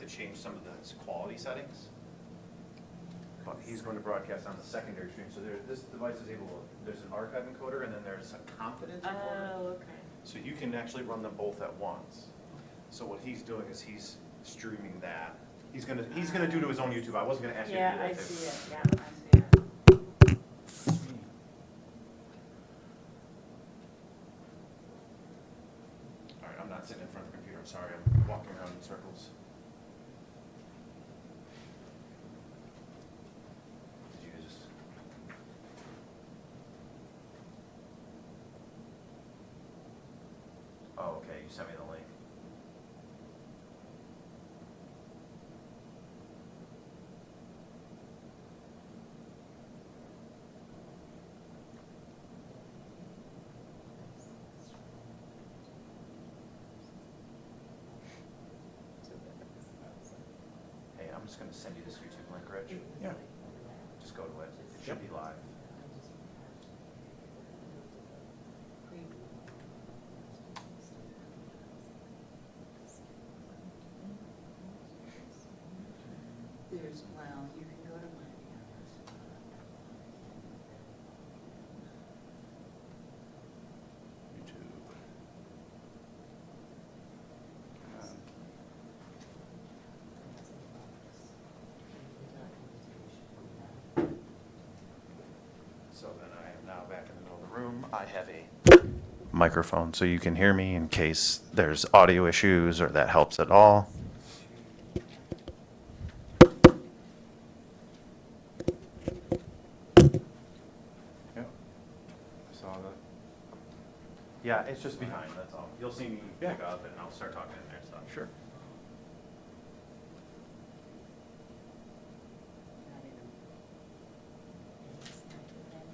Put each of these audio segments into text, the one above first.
to change some of the quality settings. But he's going to broadcast on the secondary stream. So this device is able to, there's an archive encoder and then there's a confidence encoder. Oh, okay. So you can actually run them both at once. So what he's doing is he's streaming that. He's gonna do to his own YouTube. I wasn't gonna ask you to do Yeah, that I too. see it, yeah, I see it. All right, I'm not sitting in front of the computer. I'm sorry. I'm walking around in circles. Did you just? Oh, okay. You sent me the link. Hey, I'm just gonna send you this YouTube link, Rich. Yeah. Just go to it. It should be live. There's, well, you can go to my. YouTube. So then I am now back in the middle of the room. I have a microphone so you can hear me in case there's audio issues or that helps at all. Yeah. I saw that. Yeah, it's just behind, that's all. You'll see me Yeah. pick up and I'll start talking in there and stuff. Sure. Not even. It's not even.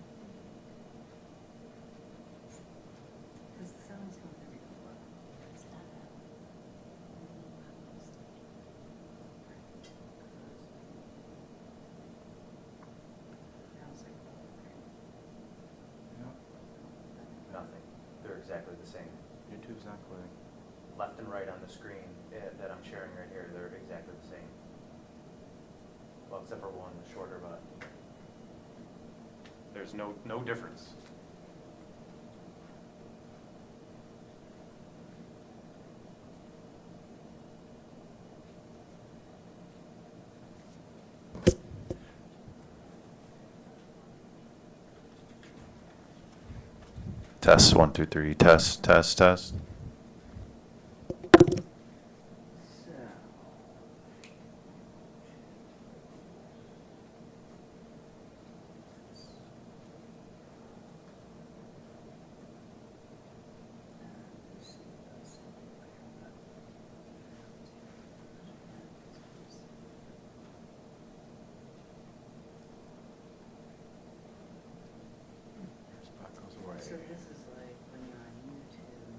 Because the sound's going to be low. It's not that. Now it's like, okay. Yeah. Nothing. They're exactly the same. YouTube's not quitting. Left and right on the screen that I'm sharing right here, they're exactly the same. Well, except for one, the shorter button. There's no difference. Test 1, 2, 3. Test, test, test. So. Spot goes away. So this is like when you're on YouTube.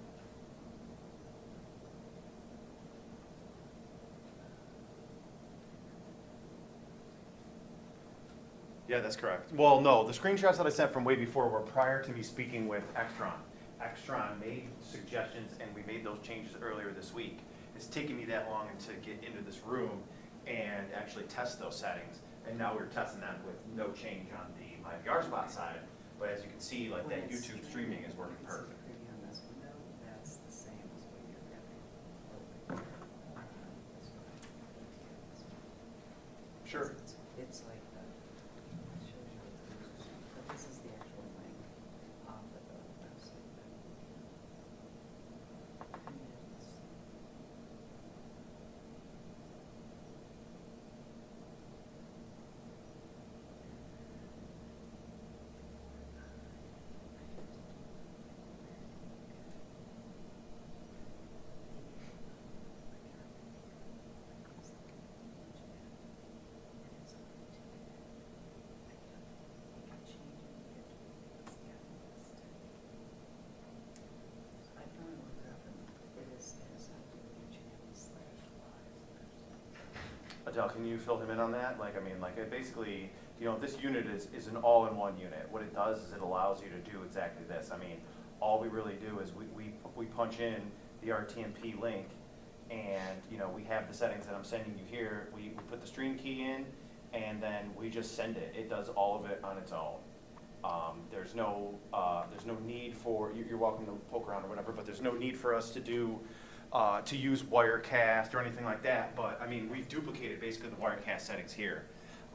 Yeah, that's correct. Well, no, the screenshots that I sent from way before were prior to me speaking with Extron. Extron made suggestions and we made those changes earlier this week. It's taken me that long to get into this room and actually test those settings. And now we're testing that with no change on the my VR spot side. But as you can see, like that YouTube streaming is working perfect. Preview on this window, that's the same as what you're getting. Sure. It's like the, it shows you what the users are, but this is the actual link off of the website. And it's- I finally looked it up and it is channel/live. Adele, can you fill him in on that? Like, I mean, like, it basically, you know, this unit is an all-in-one unit. What it does is it allows you to do exactly this. I mean, all we really do is we punch in the RTMP link And, you know, we have the settings that I'm sending you here. We put the stream key in, and then we just send it. It does all of it on its own. There's no need for, you're welcome to poke around or whatever, but there's no need for us to do, to use Wirecast or anything like that. But, I mean, we've duplicated basically the Wirecast settings here.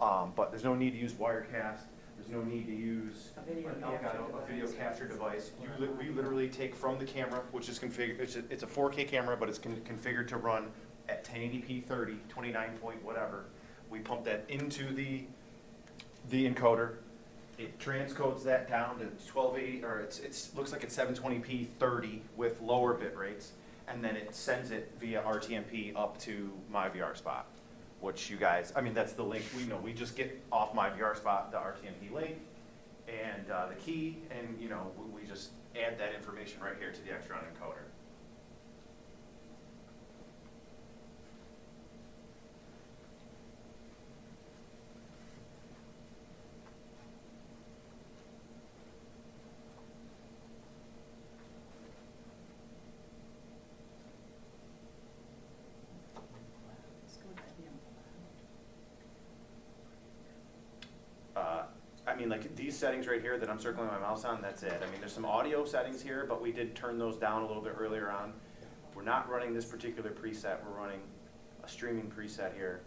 But there's no need to use Wirecast. There's no need to use A video a video capture device. We literally take from the camera, which is configured, it's a 4K camera, but it's configured to run at 1080p 30, 29 point whatever. We pump that into the encoder. It transcodes that down to 1280, or it looks like it's 720p 30 with lower bit rates, and then it sends it via RTMP up to my VR spot, which you guys, I mean, that's the link. We just get off my VR spot the RTMP link and the key, and you know, we just add that information right here to the Extron encoder. Let's go with IBM I mean, like these settings right here that I'm circling my mouse on, that's it. I mean, there's some audio settings here, but we did turn those down a little bit earlier on. We're not running this particular preset. We're running a streaming preset here.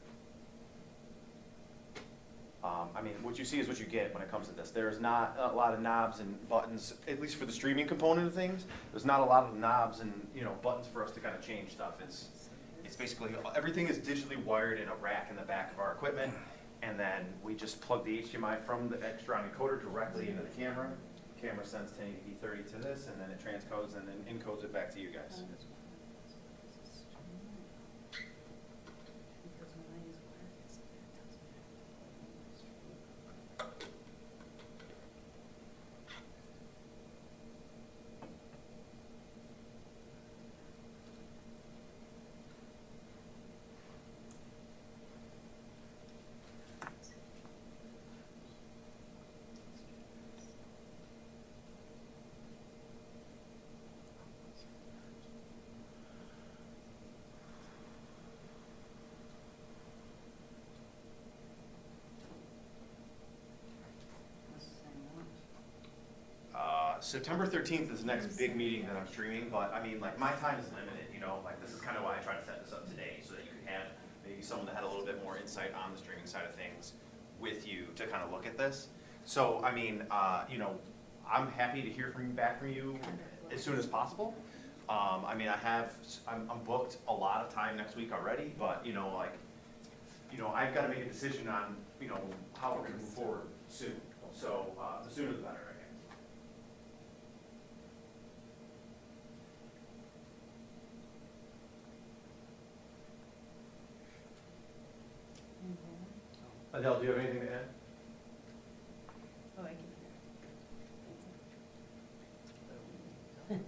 I mean, what you see is what you get when it comes to this. There's not a lot of knobs and buttons, at least for the streaming component of things. There's not a lot of knobs and, you know, buttons for us to kind of change stuff. It's basically, everything is digitally wired in a rack in the back of our equipment. And then we just plug the HDMI from the Extron encoder directly into the camera. The camera sends 1080p 30 to this, and then it transcodes and then encodes it back to you guys. because when I use Wirecast, it tells me stream. What's the same one? September 13th is the next big meeting that I'm streaming, but I mean, like, my time is limited, you know, like, this is kind of why I tried to set this up today, so that you could have maybe someone that had a little bit more insight on the streaming side of things with you to kind of look at this. So, I mean, you know, I'm happy to hear back from you as soon as possible. I mean, I'm booked a lot of time next week already, but, you know, like, you know, I've got to make a decision on, you know, how we're going to move forward soon. So, the sooner the better, I guess. Adele, do you have anything to add? Oh, I can hear.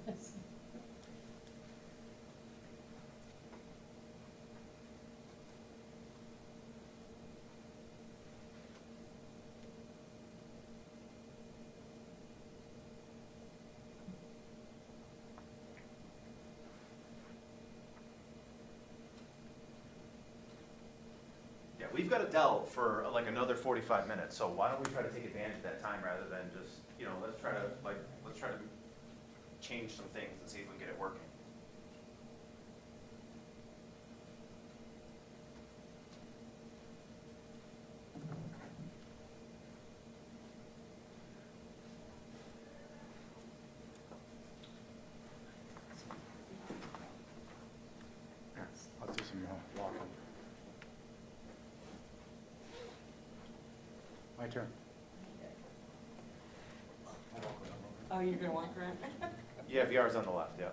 Yeah, we've got Adele for like another 45 minutes, so why don't we try to take advantage of that time rather than just, you know, let's try to change some things and see if we can get it working. I'll do some walking. My turn. Oh, you're gonna walk around? Yeah, VR's on the left, yeah. I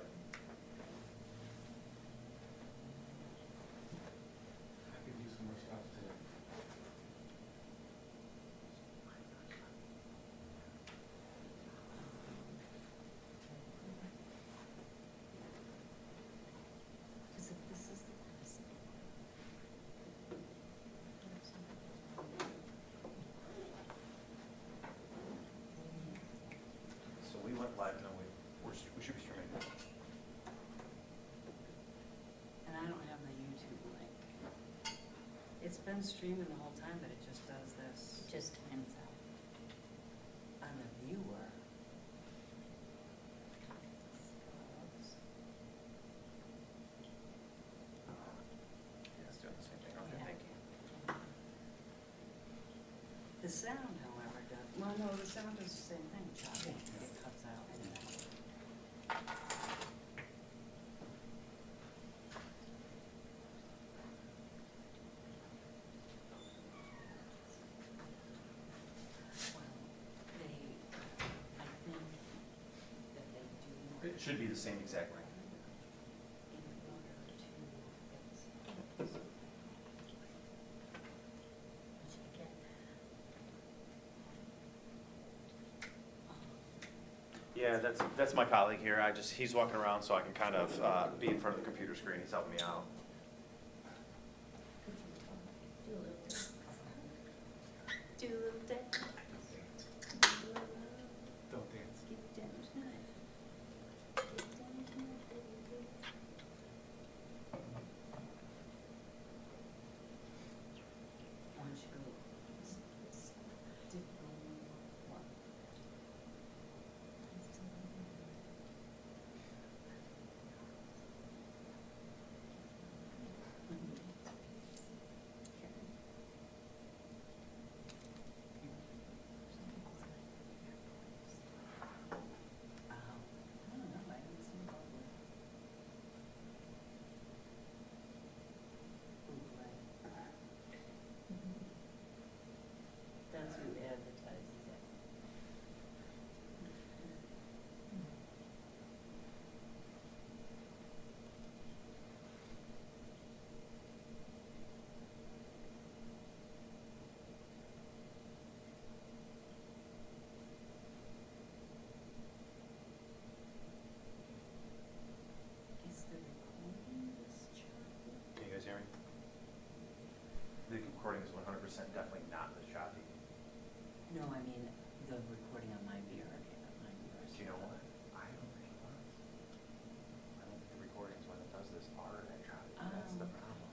could use some more stuff too. Because if this is the person. So we went live, no, we should be streaming. It's been streaming the whole time, but it just does this Just times out. on the viewer. Yeah, it's doing the same thing. Okay, Yeah. thank you. The sound, however, does, well, no, the sound does the same thing, choppy, it cuts out. Well, I think that they do. It should be the same exact length. In order to, Yeah, that's my colleague here. He's walking around so I can kind of be in front of the computer screen. He's helping me out. Do a little dance. Don't dance. Get down tonight. Get down tonight, baby. why don't you go, dip one. I don't know, I haven't seen Baldwin. Bootleg. That's who advertises it. Is the recording this choppy? Can you guys hear me? The recording is 100% definitely not this choppy. No, I mean, the recording on my VR, on my VR. Do you know what? I don't think it was. I don't think the recordings when it does this are that choppy. That's the Oh. problem.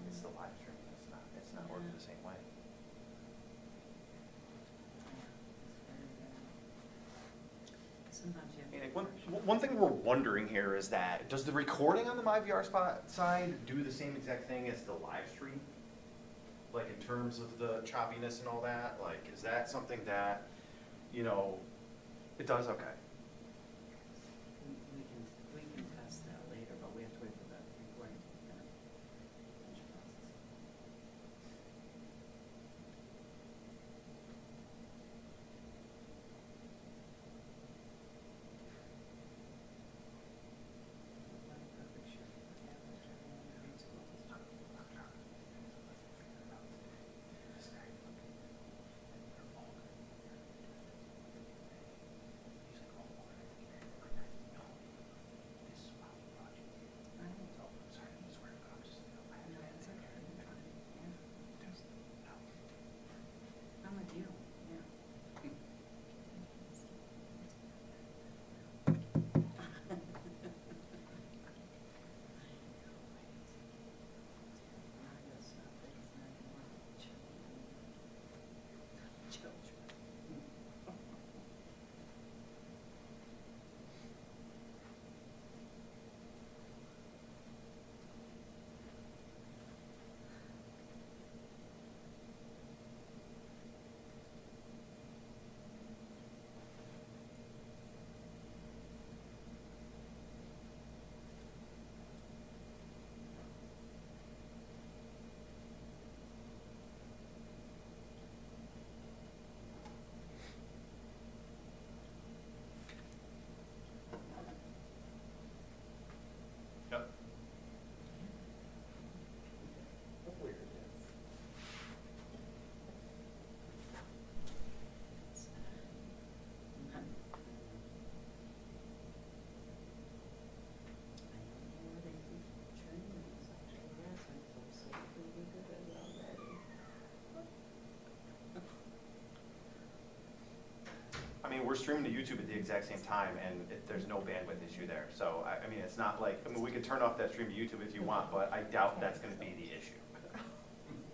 It's the live stream. It's not working the same way. Sometimes you have to. Yeah, one thing we're wondering here is that, does the recording on the MyVR spot side do the same exact thing as the live stream? Like in terms of the choppiness and all that? Like, is that something that, you know, it does? Okay. We can test that later, but we have to wait for that recording to be done. Perfect shot. Yeah, that's right. No, it's okay. Yeah. I'm with you, yeah. Mario's not big, it's not even one children. Yep. Weird, yes. I don't know where they keep training these actual harassment folks, so we could be good at it already. I mean, we're streaming to YouTube at the exact same time, and there's no bandwidth issue there. So, I mean, it's not like, I mean, we could turn off that stream to YouTube if you want, but I doubt that's going to be the issue.